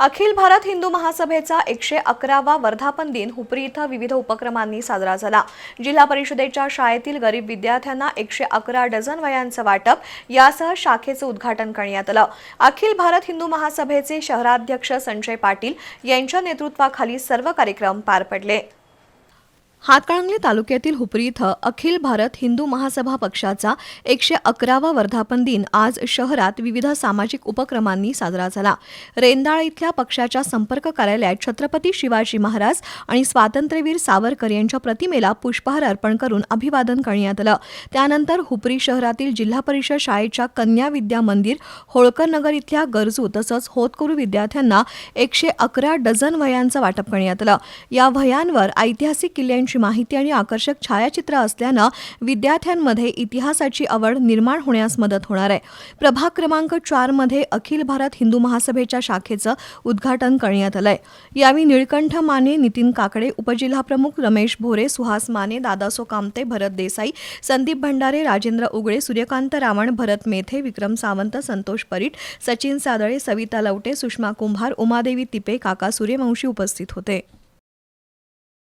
अखिल भारत हिंदू महासभेचा 111वा वर्धापन दिन हुपरी इथं विविध उपक्रमांनी साजरा झाला। जिल्हा परिषदेच्या शाळेतील गरीब विद्यार्थ्यांना 111 डझन वह्यांचं वाटप यासह शाखेचं उद्घाटन करण्यात आलं। अखिल भारत हिंदू महासभेचे शहराध्यक्ष संजय पाटील यांच्या नेतृत्वाखाली सर्व कार्यक्रम पार पडले। हातकणंगले तालुक्यातील हुपरी इथं अखिल भारत हिंदू महासभा पक्षाचा 111वा वर्धापन दिन आज शहरात विविध सामाजिक उपक्रमांनी साजरा झाला। रेंदाळ इथल्या पक्षाच्या संपर्क कार्यालयात छत्रपती शिवाजी महाराज आणि स्वातंत्र्यवीर सावरकर यांच्या प्रतिमेला पुष्पहार अर्पण करून अभिवादन करण्यात आलं। त्यानंतर हुपरी शहरातील जिल्हा परिषद शाळेच्या कन्या विद्या मंदिर, होळकर नगर इथल्या गरजू तसंच होतकरू विद्यार्थ्यांना 111 डझन वह्यांचं वाटप करण्यात आलं। या वह्यांवर ऐतिहासिक किल्ल्यांची माहिती आणि आकर्षक छायाचित्र असल्यानं विद्यार्थ्यांमध्ये इतिहासाची आवड निर्माण होण्यास मदत होणार आहे। प्रभाग क्रमांक 4 मध्ये अखिल भारत हिंदू महासभेच्या शाखेचं उद्घाटन करण्यात आलंय। यावेळी निळकंठ माने, नितीन काकडे, उपजिल्हाप्रमुख रमेश भोरे, सुहास माने, दादासो कामते, भरत देसाई, संदीप भंडारे, राजेंद्र उगळे, सूर्यकांत रावण, भरत मेथे, विक्रम सावंत, संतोष परीट, सचिन सादळे, सविता लवटे, सुषमा कुंभार, उमादेवी तिपे, काका सूर्यवंशी उपस्थित होते।